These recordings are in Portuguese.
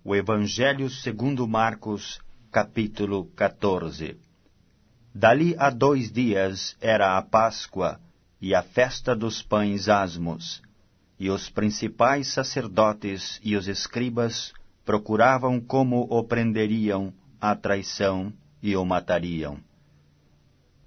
O Evangelho segundo Marcos, capítulo 14. Dali a 2 dias era a Páscoa e a festa dos pães asmos, e os principais sacerdotes e os escribas procuravam como o prenderiam à traição e o matariam.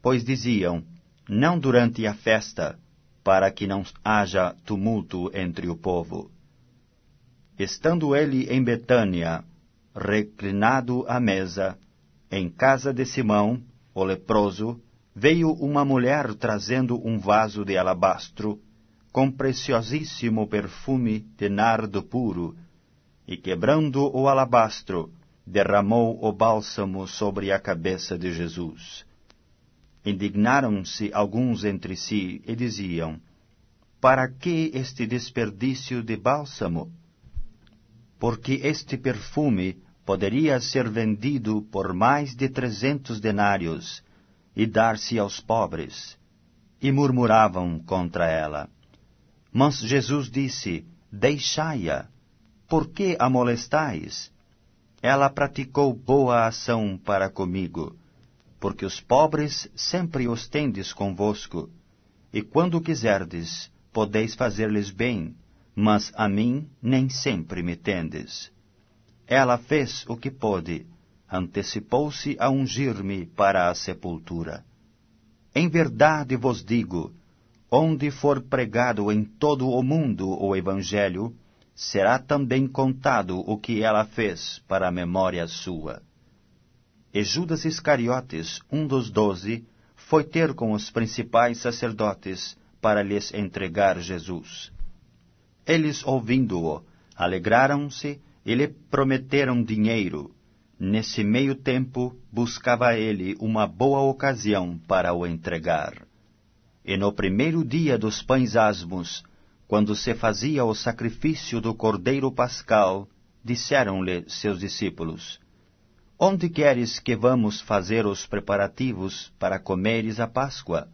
Pois diziam, não durante a festa, para que não haja tumulto entre o povo. Estando ele em Betânia, reclinado à mesa, em casa de Simão, o leproso, veio uma mulher trazendo um vaso de alabastro, com preciosíssimo perfume de nardo puro, e quebrando o alabastro, derramou o bálsamo sobre a cabeça de Jesus. Indignaram-se alguns entre si e diziam, para que este desperdício de bálsamo? Porque este perfume poderia ser vendido por mais de 300 denários e dar-se aos pobres. E murmuravam contra ela. Mas Jesus disse, deixai-a, por que a molestais? Ela praticou boa ação para comigo, porque os pobres sempre os tendes convosco, e quando quiserdes, podeis fazer-lhes bem, mas a mim nem sempre me tendes. Ela fez o que pôde, antecipou-se a ungir-me para a sepultura. Em verdade vos digo, onde for pregado em todo o mundo o Evangelho, será também contado o que ela fez para a memória sua. E Judas Iscariotes, um dos 12, foi ter com os principais sacerdotes para lhes entregar Jesus. Eles, ouvindo-o, alegraram-se e lhe prometeram dinheiro. Nesse meio tempo, buscava ele uma boa ocasião para o entregar. E no primeiro dia dos pães asmos, quando se fazia o sacrifício do cordeiro pascal, disseram-lhe seus discípulos, onde queres que vamos fazer os preparativos para comeres a Páscoa?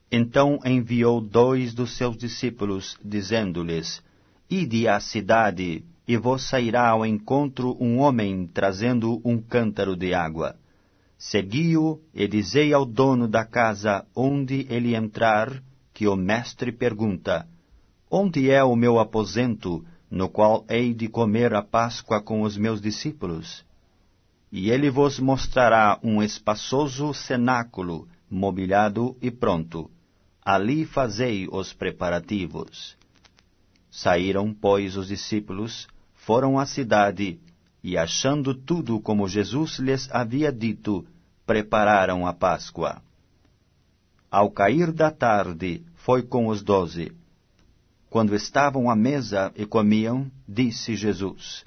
Então enviou 2 dos seus discípulos, dizendo-lhes, ide à cidade, e vos sairá ao encontro um homem trazendo um cântaro de água. Segui-o e dizei ao dono da casa onde ele entrar, que o mestre pergunta, onde é o meu aposento, no qual hei de comer a Páscoa com os meus discípulos? E ele vos mostrará um espaçoso cenáculo, mobiliado e pronto. Ali fazei os preparativos. Saíram, pois, os discípulos, foram à cidade, e achando tudo como Jesus lhes havia dito, prepararam a Páscoa. Ao cair da tarde, foi com os 12. Quando estavam à mesa e comiam, disse Jesus,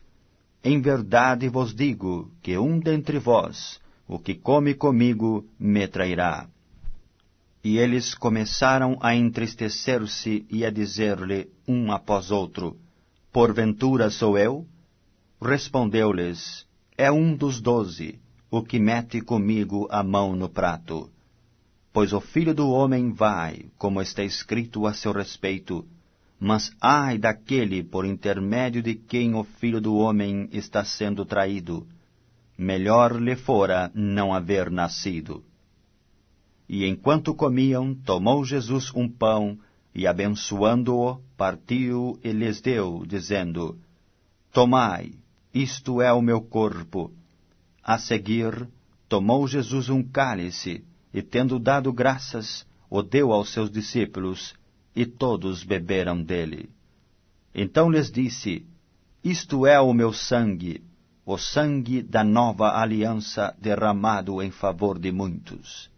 em verdade vos digo que um dentre vós, o que come comigo, me trairá. E eles começaram a entristecer-se e a dizer-lhe um após outro, porventura sou eu? Respondeu-lhes, é um dos 12, o que mete comigo a mão no prato. Pois o Filho do Homem vai, como está escrito a seu respeito, mas ai daquele por intermédio de quem o Filho do Homem está sendo traído. Melhor lhe fora não haver nascido. E enquanto comiam, tomou Jesus um pão, e abençoando-o, partiu e lhes deu, dizendo, tomai, isto é o meu corpo. A seguir, tomou Jesus um cálice, e tendo dado graças, o deu aos seus discípulos, e todos beberam dele. Então lhes disse, isto é o meu sangue, o sangue da nova aliança derramado em favor de muitos.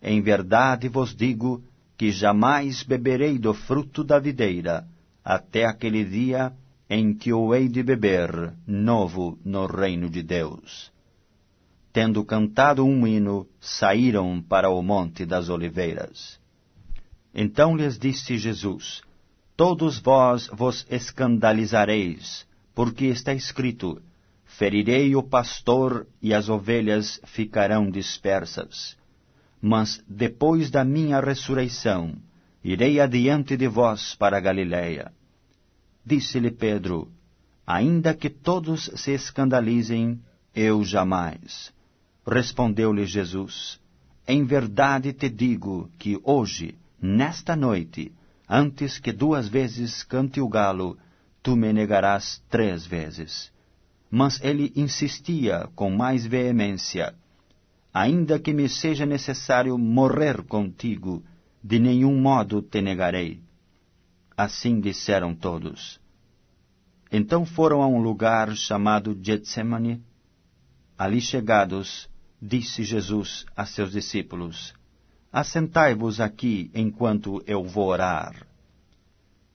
Em verdade vos digo que jamais beberei do fruto da videira, até aquele dia em que o hei de beber, novo no reino de Deus. Tendo cantado um hino, saíram para o Monte das Oliveiras. Então lhes disse Jesus, todos vós vos escandalizareis, porque está escrito, ferirei o pastor e as ovelhas ficarão dispersas. Mas depois da minha ressurreição, irei adiante de vós para a Galiléia. Disse-lhe Pedro, Ainda que todos se escandalizem, eu jamais. Respondeu-lhe Jesus: Em verdade te digo que hoje, nesta noite, antes que 2 vezes cante o galo, tu me negarás 3 vezes. Mas ele insistia com mais veemência: Ainda que me seja necessário morrer contigo, de nenhum modo te negarei. Assim disseram todos. Então foram a um lugar chamado Getsemane. Ali chegados, disse Jesus a seus discípulos: Assentai-vos aqui enquanto eu vou orar.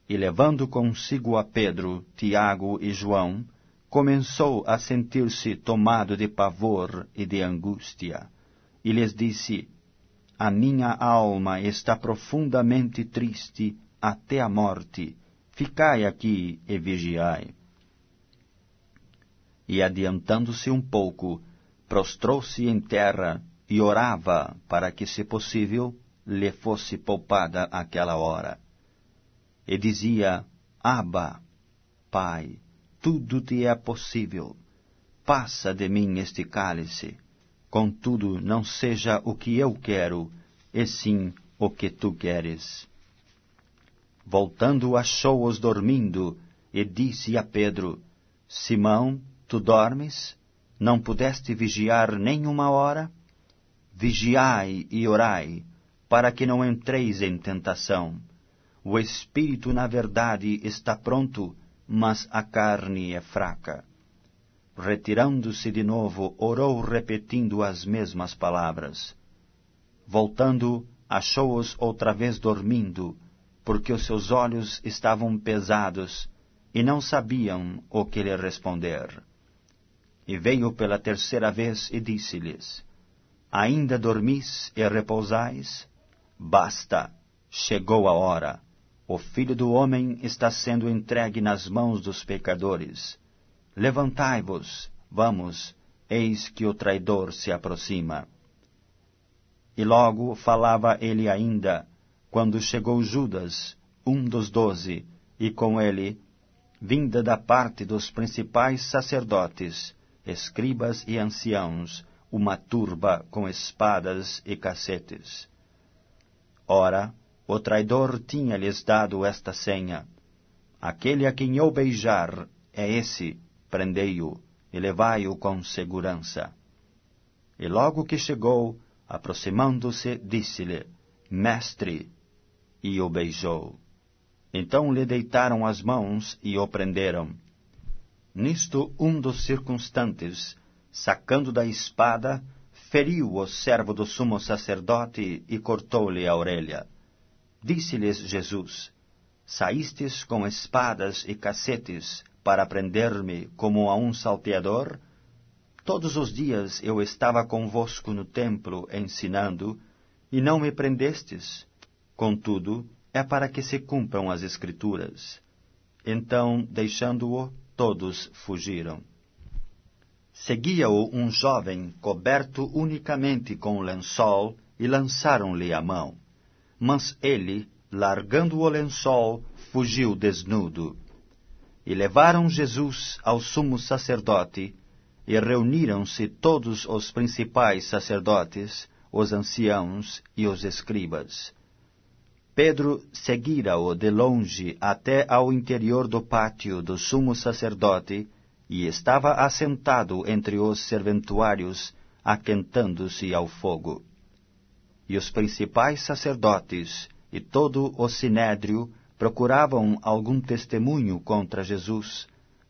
E levando consigo a Pedro, Tiago e João, começou a sentir-se tomado de pavor e de angústia, e lhes disse: A minha alma está profundamente triste até a morte. Ficai aqui e vigiai. E adiantando-se um pouco, prostrou-se em terra e orava para que, se possível, lhe fosse poupada aquela hora. E dizia: Abba, Pai, tudo te é possível. Passa de mim este cálice. Contudo, não seja o que eu quero, e sim o que tu queres. Voltando, achou-os dormindo, e disse a Pedro: Simão, tu dormes? Não pudeste vigiar nem 1 hora? Vigiai e orai, para que não entreis em tentação. O espírito, na verdade, está pronto, mas a carne é fraca. Retirando-se de novo, orou repetindo as mesmas palavras. Voltando, achou-os outra vez dormindo, porque os seus olhos estavam pesados, e não sabiam o que lhe responder. E veio pela 3ª vez e disse-lhes: Ainda dormis e repousais? Basta, chegou a hora. O Filho do Homem está sendo entregue nas mãos dos pecadores. Levantai-vos, vamos, eis que o traidor se aproxima. E logo falava ele ainda, quando chegou Judas, um dos 12, e com ele, vinda da parte dos principais sacerdotes, escribas e anciãos, uma turba com espadas e cacetes. Ora, o traidor tinha-lhes dado esta senha: Aquele a quem eu beijar é esse, prendei-o e levai-o com segurança. E logo que chegou, aproximando-se, disse-lhe: Mestre, e o beijou. Então lhe deitaram as mãos e o prenderam. Nisto, um dos circunstantes, sacando da espada, feriu o servo do sumo sacerdote e cortou-lhe a orelha. Disse-lhes Jesus: Saístes com espadas e cacetes para prender-me como a um salteador? Todos os dias eu estava convosco no templo ensinando, e não me prendestes. Contudo, é para que se cumpram as Escrituras. Então, deixando-o, todos fugiram. Seguia-o um jovem coberto unicamente com um lençol, e lançaram-lhe a mão. Mas ele, largando o lençol, fugiu desnudo. E levaram Jesus ao sumo sacerdote, e reuniram-se todos os principais sacerdotes, os anciãos e os escribas. Pedro seguira-o de longe até ao interior do pátio do sumo sacerdote, e estava assentado entre os serventuários, aquentando-se ao fogo. E os principais sacerdotes e todo o sinédrio procuravam algum testemunho contra Jesus,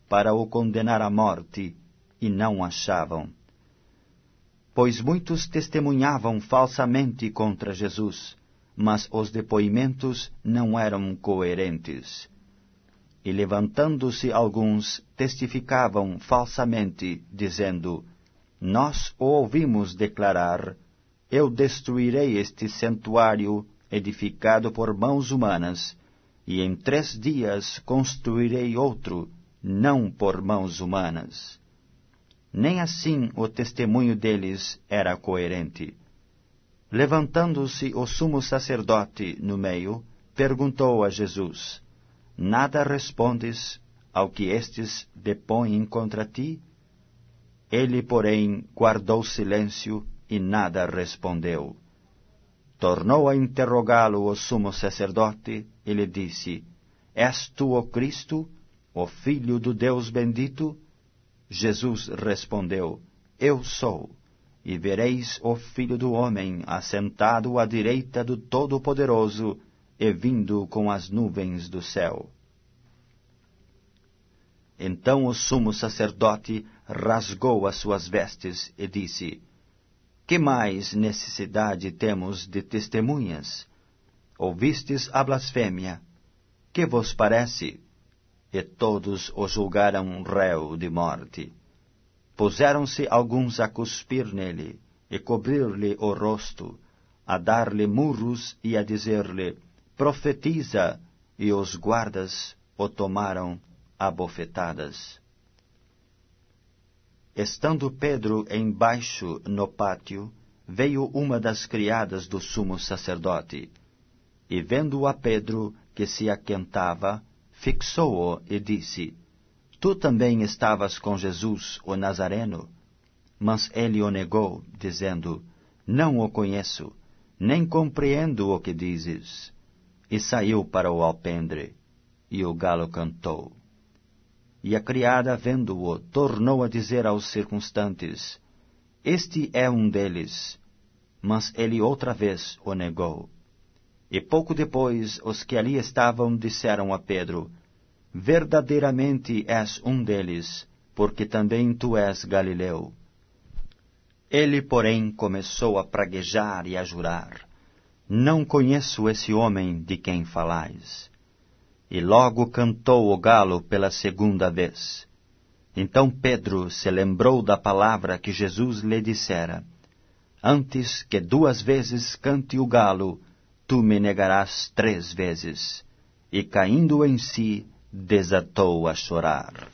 para o condenar à morte, e não achavam. Pois muitos testemunhavam falsamente contra Jesus, mas os depoimentos não eram coerentes. E levantando-se alguns, testificavam falsamente, dizendo: Nós o ouvimos declarar: Eu destruirei este santuário edificado por mãos humanas, e em 3 dias construirei outro, não por mãos humanas. Nem assim o testemunho deles era coerente. Levantando-se o sumo sacerdote no meio, perguntou a Jesus: Nada respondes? ao que estes depõem contra ti? Ele, porém, guardou silêncio e nada respondeu. Tornou a interrogá-lo o sumo sacerdote e lhe disse: És tu o Cristo, o Filho do Deus bendito? Jesus respondeu: Eu sou. E vereis o Filho do Homem assentado à direita do Todo-Poderoso e vindo com as nuvens do céu. Então o sumo sacerdote rasgou as suas vestes e disse: Que mais necessidade temos de testemunhas? Ouvistes a blasfêmia? Que vos parece? E todos o julgaram réu de morte. Puseram-se alguns a cuspir nele, e cobrir-lhe o rosto, a dar-lhe murros e a dizer-lhe: Profetiza! E os guardas o tomaram a bofetadas. Estando Pedro embaixo no pátio, veio uma das criadas do sumo sacerdote, e vendo a Pedro, que se aquentava, fixou-o e disse: Tu também estavas com Jesus, o Nazareno? Mas ele o negou, dizendo: Não o conheço, nem compreendo o que dizes. E saiu para o alpendre, e o galo cantou. E a criada, vendo-o, tornou a dizer aos circunstantes: Este é um deles. Mas ele outra vez o negou. E pouco depois, os que ali estavam disseram a Pedro: Verdadeiramente és um deles, porque também tu és Galileu. Ele, porém, começou a praguejar e a jurar: Não conheço esse homem de quem falais. E logo cantou o galo pela segunda vez. Então Pedro se lembrou da palavra que Jesus lhe dissera: Antes que 2 vezes cante o galo, tu me negarás 3 vezes. E caindo em si, desatou a chorar.